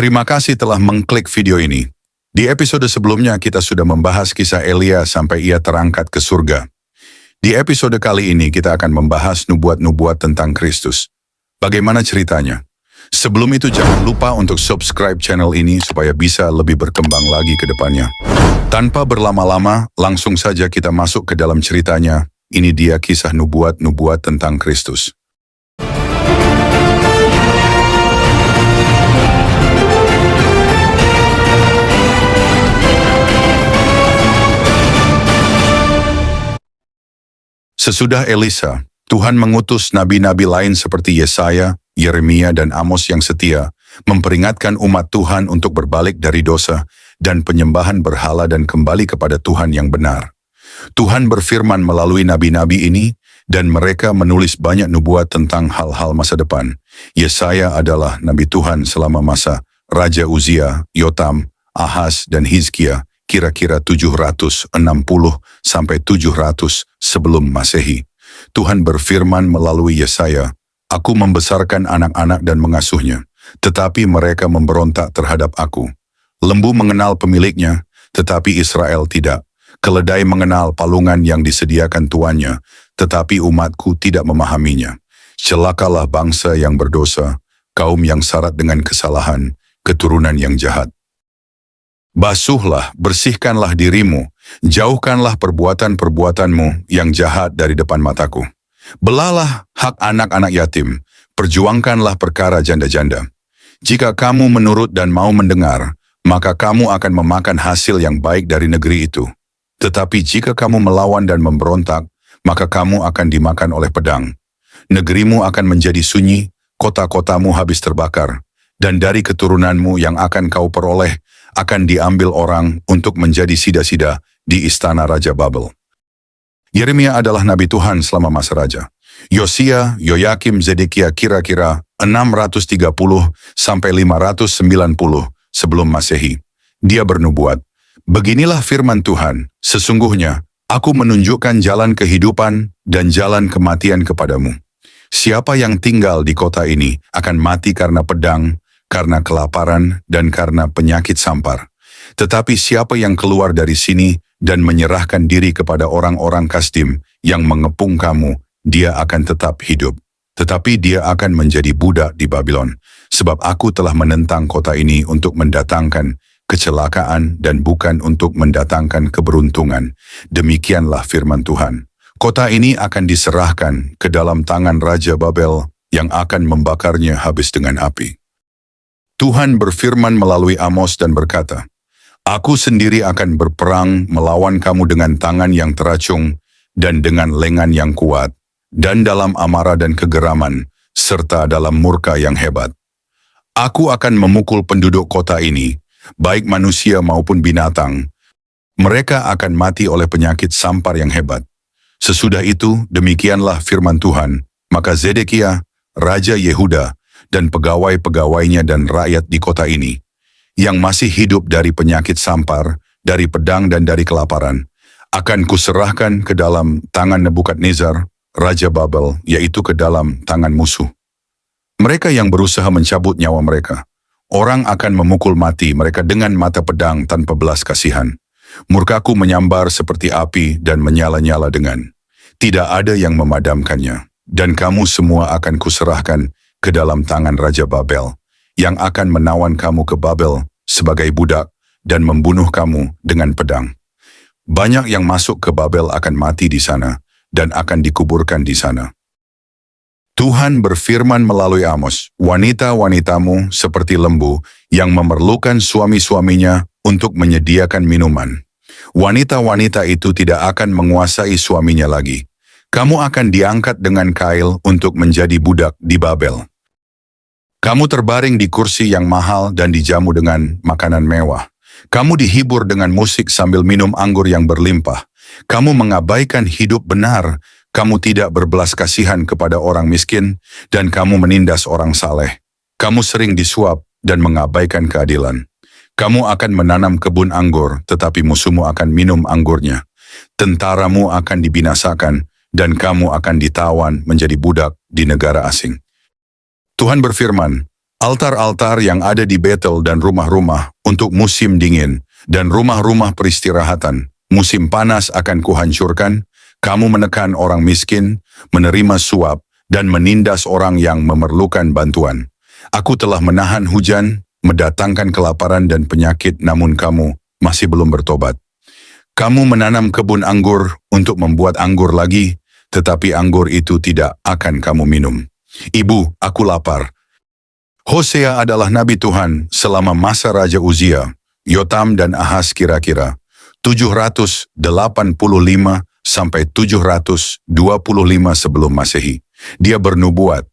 Terima kasih telah mengklik video ini. Di episode sebelumnya kita sudah membahas kisah Elia sampai ia terangkat ke surga. Di episode kali ini kita akan membahas nubuat-nubuat tentang Kristus. Bagaimana ceritanya? Sebelum itu jangan lupa untuk subscribe channel ini supaya bisa lebih berkembang lagi ke depannya. Tanpa berlama-lama, langsung saja kita masuk ke dalam ceritanya. Ini dia kisah nubuat-nubuat tentang Kristus. Sesudah Elisa, Tuhan mengutus nabi-nabi lain seperti Yesaya, Yeremia, dan Amos yang setia, memperingatkan umat Tuhan untuk berbalik dari dosa dan penyembahan berhala dan kembali kepada Tuhan yang benar. Tuhan berfirman melalui nabi-nabi ini, dan mereka menulis banyak nubuat tentang hal-hal masa depan. Yesaya adalah nabi Tuhan selama masa Raja Uzia, Yotam, Ahaz, dan Hizkia, kira-kira 760 sampai 700 sebelum Masehi. Tuhan berfirman melalui Yesaya, "Aku membesarkan anak-anak dan mengasuhnya, tetapi mereka memberontak terhadap aku. Lembu mengenal pemiliknya, tetapi Israel tidak. Keledai mengenal palungan yang disediakan tuannya, tetapi umatku tidak memahaminya. Celakalah bangsa yang berdosa, kaum yang syarat dengan kesalahan, keturunan yang jahat. Basuhlah, bersihkanlah dirimu, jauhkanlah perbuatan-perbuatanmu yang jahat dari depan mataku. Belalah hak anak-anak yatim, perjuangkanlah perkara janda-janda. Jika kamu menurut dan mau mendengar, maka kamu akan memakan hasil yang baik dari negeri itu. Tetapi jika kamu melawan dan memberontak, maka kamu akan dimakan oleh pedang. Negerimu akan menjadi sunyi, kota-kotamu habis terbakar, dan dari keturunanmu yang akan kau peroleh, akan diambil orang untuk menjadi sida-sida di istana Raja Babel." Yeremia adalah nabi Tuhan selama masa raja. Yosia, Yoyakim, Zedekia kira-kira 630 sampai 590 sebelum Masehi. Dia bernubuat, "Beginilah firman Tuhan, sesungguhnya aku menunjukkan jalan kehidupan dan jalan kematian kepadamu. Siapa yang tinggal di kota ini akan mati karena pedang, karena kelaparan, dan karena penyakit sampar. Tetapi siapa yang keluar dari sini dan menyerahkan diri kepada orang-orang Kasdim yang mengepung kamu, dia akan tetap hidup. Tetapi dia akan menjadi budak di Babylon, sebab aku telah menentang kota ini untuk mendatangkan kecelakaan dan bukan untuk mendatangkan keberuntungan. Demikianlah firman Tuhan. Kota ini akan diserahkan ke dalam tangan Raja Babel yang akan membakarnya habis dengan api." Tuhan berfirman melalui Amos dan berkata, "Aku sendiri akan berperang melawan kamu dengan tangan yang teracung dan dengan lengan yang kuat, dan dalam amarah dan kegeraman, serta dalam murka yang hebat. Aku akan memukul penduduk kota ini, baik manusia maupun binatang. Mereka akan mati oleh penyakit sampar yang hebat." Sesudah itu, demikianlah firman Tuhan, maka Zedekia, Raja Yehuda, dan pegawai-pegawainya dan rakyat di kota ini, yang masih hidup dari penyakit sampar, dari pedang dan dari kelaparan, akan kuserahkan ke dalam tangan Nebukadnezar, Raja Babel, yaitu ke dalam tangan musuh. Mereka yang berusaha mencabut nyawa mereka, orang akan memukul mati mereka dengan mata pedang tanpa belas kasihan. Murkaku menyambar seperti api dan menyala-nyala dengan. Tidak ada yang memadamkannya, dan kamu semua akan kuserahkan ke dalam tangan Raja Babel, yang akan menawan kamu ke Babel sebagai budak dan membunuh kamu dengan pedang. Banyak yang masuk ke Babel akan mati di sana dan akan dikuburkan di sana. Tuhan berfirman melalui Amos, "Wanita-wanitamu seperti lembu yang memerlukan suami-suaminya untuk menyediakan minuman. Wanita-wanita itu tidak akan menguasai suaminya lagi. Kamu akan diangkat dengan kail untuk menjadi budak di Babel. Kamu terbaring di kursi yang mahal dan dijamu dengan makanan mewah. Kamu dihibur dengan musik sambil minum anggur yang berlimpah. Kamu mengabaikan hidup benar. Kamu tidak berbelas kasihan kepada orang miskin, dan kamu menindas orang saleh. Kamu sering disuap dan mengabaikan keadilan. Kamu akan menanam kebun anggur, tetapi musuhmu akan minum anggurnya. Tentaramu akan dibinasakan, dan kamu akan ditawan menjadi budak di negara asing." Tuhan berfirman, Altar-altar yang ada di Betel dan rumah-rumah untuk musim dingin dan rumah-rumah peristirahatan, musim panas akan kuhancurkan. Kamu menekan orang miskin, menerima suap, dan menindas orang yang memerlukan bantuan. Aku telah menahan hujan, mendatangkan kelaparan dan penyakit, namun kamu masih belum bertobat. Kamu menanam kebun anggur untuk membuat anggur lagi, tetapi anggur itu tidak akan kamu minum. Ibu, aku lapar. Hosea adalah nabi Tuhan selama masa Raja Uzia, Yotam dan Ahaz kira-kira 785 sampai 725 sebelum Masehi. Dia bernubuat,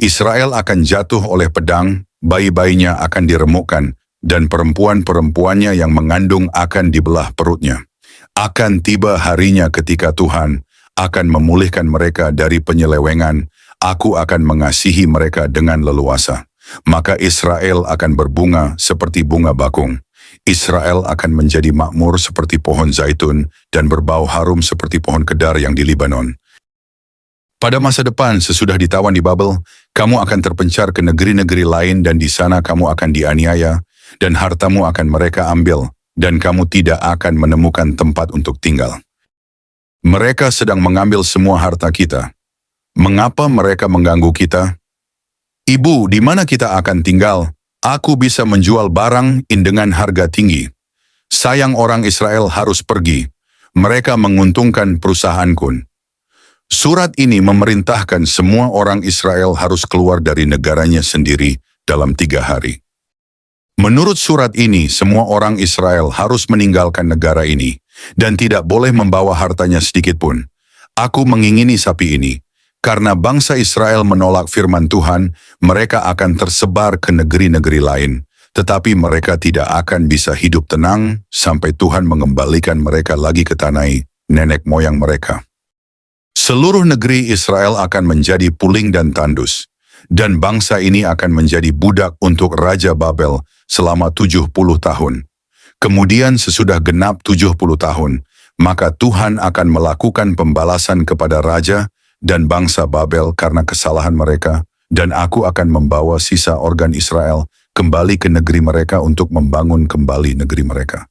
Israel akan jatuh oleh pedang, bayi-bayinya akan diremukkan, dan perempuan-perempuannya yang mengandung akan dibelah perutnya. Akan tiba harinya ketika Tuhan akan memulihkan mereka dari penyelewengan. Aku akan mengasihi mereka dengan leluasa. Maka Israel akan berbunga seperti bunga bakung. Israel akan menjadi makmur seperti pohon zaitun dan berbau harum seperti pohon kedar yang di Libanon. Pada masa depan sesudah ditawan di Babel, kamu akan terpencar ke negeri-negeri lain dan di sana kamu akan dianiaya dan hartamu akan mereka ambil dan kamu tidak akan menemukan tempat untuk tinggal. Mereka sedang mengambil semua harta kita. Mengapa mereka mengganggu kita? Ibu, di mana kita akan tinggal? Aku bisa menjual barang dengan harga tinggi. Sayang orang Israel harus pergi. Mereka menguntungkan perusahaanku. Surat ini memerintahkan semua orang Israel harus keluar dari negaranya sendiri dalam 3 hari. Menurut surat ini, semua orang Israel harus meninggalkan negara ini dan tidak boleh membawa hartanya sedikitpun. Aku mengingini sapi ini. Karena bangsa Israel menolak firman Tuhan, mereka akan tersebar ke negeri-negeri lain. Tetapi mereka tidak akan bisa hidup tenang sampai Tuhan mengembalikan mereka lagi ke tanah nenek moyang mereka. Seluruh negeri Israel akan menjadi puling dan tandus. Dan bangsa ini akan menjadi budak untuk Raja Babel selama 70 tahun. Kemudian sesudah genap 70 tahun, maka Tuhan akan melakukan pembalasan kepada Raja dan bangsa Babel karena kesalahan mereka, dan aku akan membawa sisa organ Israel kembali ke negeri mereka untuk membangun kembali negeri mereka.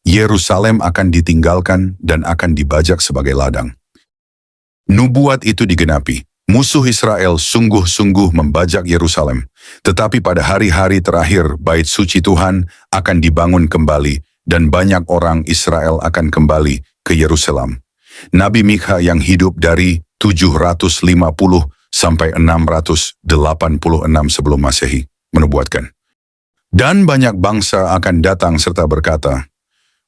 Yerusalem akan ditinggalkan dan akan dibajak sebagai ladang. Nubuat itu digenapi. Musuh Israel sungguh-sungguh membajak Yerusalem. Tetapi pada hari-hari terakhir, bait suci Tuhan akan dibangun kembali, dan banyak orang Israel akan kembali ke Yerusalem. Nabi Mikha yang hidup dari 750 sampai 686 sebelum Masehi menubuatkan. Dan banyak bangsa akan datang serta berkata,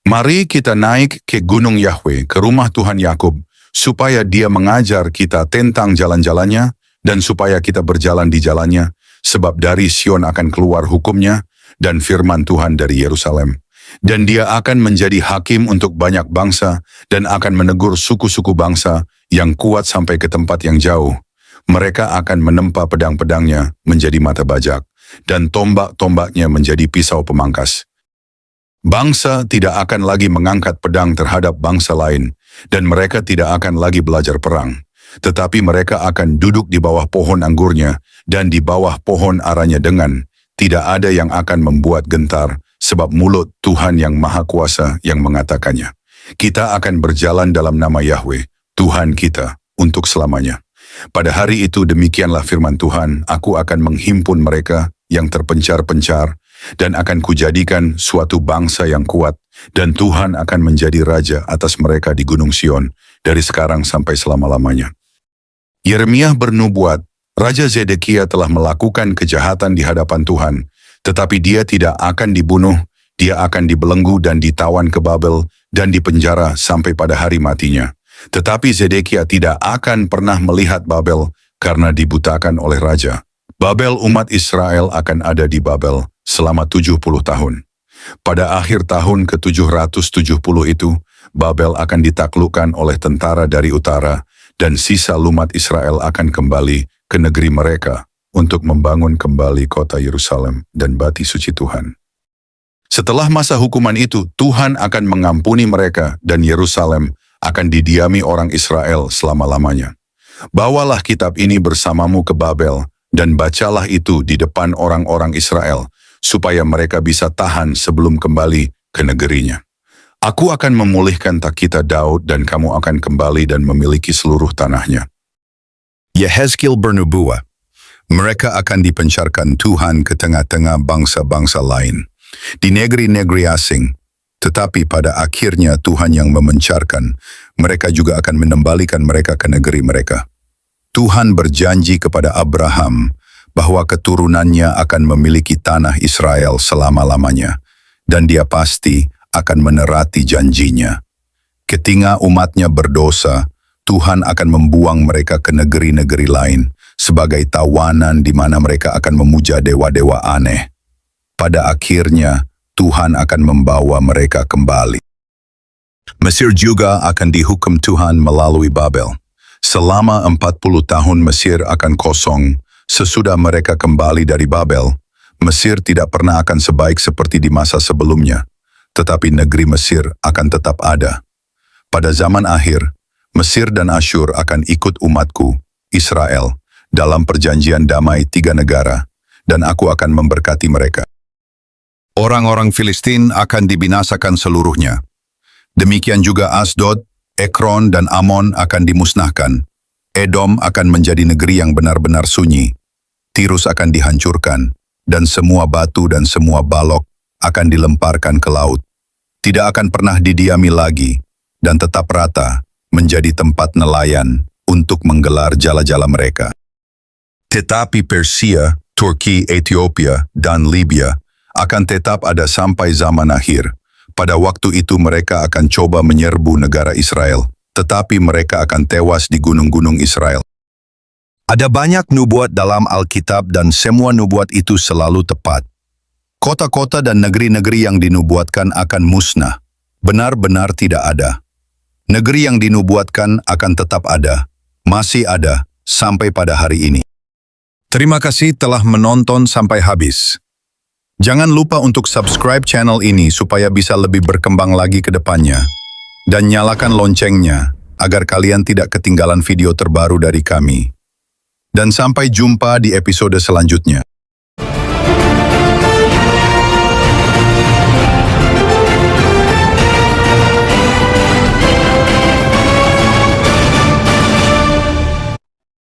mari kita naik ke gunung Yahweh, ke rumah Tuhan Yakub, supaya dia mengajar kita tentang jalan-jalannya, dan supaya kita berjalan di jalannya, sebab dari Sion akan keluar hukumnya, dan firman Tuhan dari Yerusalem. Dan dia akan menjadi hakim untuk banyak bangsa, dan akan menegur suku-suku bangsa yang kuat sampai ke tempat yang jauh. Mereka akan menempa pedang-pedangnya menjadi mata bajak, dan tombak-tombaknya menjadi pisau pemangkas. Bangsa tidak akan lagi mengangkat pedang terhadap bangsa lain, dan mereka tidak akan lagi belajar perang. Tetapi mereka akan duduk di bawah pohon anggurnya, dan di bawah pohon aranya dengan, tidak ada yang akan membuat gentar, sebab mulut Tuhan yang Maha Kuasa yang mengatakannya. Kita akan berjalan dalam nama Yahweh, Tuhan kita, untuk selamanya. Pada hari itu demikianlah firman Tuhan, aku akan menghimpun mereka yang terpencar-pencar, dan akan kujadikan suatu bangsa yang kuat, dan Tuhan akan menjadi raja atas mereka di Gunung Sion, dari sekarang sampai selama-lamanya. Yeremia bernubuat, Raja Zedekia telah melakukan kejahatan di hadapan Tuhan, tetapi dia tidak akan dibunuh, dia akan dibelenggu dan ditawan ke Babel, dan dipenjara sampai pada hari matinya. Tetapi Zedekia tidak akan pernah melihat Babel, karena dibutakan oleh raja. Babel umat Israel akan ada di Babel selama 70 tahun. Pada akhir tahun ke-770 itu, Babel akan ditaklukkan oleh tentara dari utara, dan sisa umat Israel akan kembali ke negeri mereka untuk membangun kembali kota Yerusalem dan bait suci Tuhan. Setelah masa hukuman itu, Tuhan akan mengampuni mereka dan Yerusalem akan didiami orang Israel selama-lamanya. Bawalah kitab ini bersamamu ke Babel, Dan bacalah itu di depan orang-orang Israel, supaya mereka bisa tahan sebelum kembali ke negerinya. Aku akan memulihkan takhta Daud dan kamu akan kembali dan memiliki seluruh tanahnya. Yehezkiel bernubuat, mereka akan dipencarkan Tuhan ke tengah-tengah bangsa-bangsa lain, di negeri-negeri asing. Tetapi pada akhirnya Tuhan yang memencarkan, mereka juga akan mengembalikan mereka ke negeri mereka. Tuhan berjanji kepada Abraham bahwa keturunannya akan memiliki tanah Israel selama-lamanya, dan dia pasti akan menerati janjinya. Ketika umatnya berdosa, Tuhan akan membuang mereka ke negeri-negeri lain sebagai tawanan di mana mereka akan memuja dewa-dewa aneh. Pada akhirnya, Tuhan akan membawa mereka kembali. Mesir juga akan dihukum Tuhan melalui Babel. Selama 40 tahun Mesir akan kosong. Sesudah mereka kembali dari Babel, Mesir tidak pernah akan sebaik seperti di masa sebelumnya. Tetapi negeri Mesir akan tetap ada. Pada zaman akhir, Mesir dan Asyur akan ikut umatku, Israel, dalam perjanjian damai 3 negara, dan aku akan memberkati mereka. Orang-orang Filistin akan dibinasakan seluruhnya. Demikian juga Asdod, Ekron, dan Amon akan dimusnahkan. Edom akan menjadi negeri yang benar-benar sunyi. Tirus akan dihancurkan, dan semua batu dan semua balok akan dilemparkan ke laut. Tidak akan pernah didiami lagi, dan tetap rata menjadi tempat nelayan untuk menggelar jala-jala mereka. Tetapi Persia, Turki, Ethiopia, dan Libya akan tetap ada sampai zaman akhir. Pada waktu itu mereka akan coba menyerbu negara Israel, tetapi mereka akan tewas di gunung-gunung Israel. Ada banyak nubuat dalam Alkitab dan semua nubuat itu selalu tepat. Kota-kota dan negeri-negeri yang dinubuatkan akan musnah, benar-benar tidak ada. Negeri yang dinubuatkan akan tetap ada, masih ada, sampai pada hari ini. Terima kasih telah menonton sampai habis. Jangan lupa untuk subscribe channel ini supaya bisa lebih berkembang lagi ke depannya. Dan nyalakan loncengnya agar kalian tidak ketinggalan video terbaru dari kami. Dan sampai jumpa di episode selanjutnya.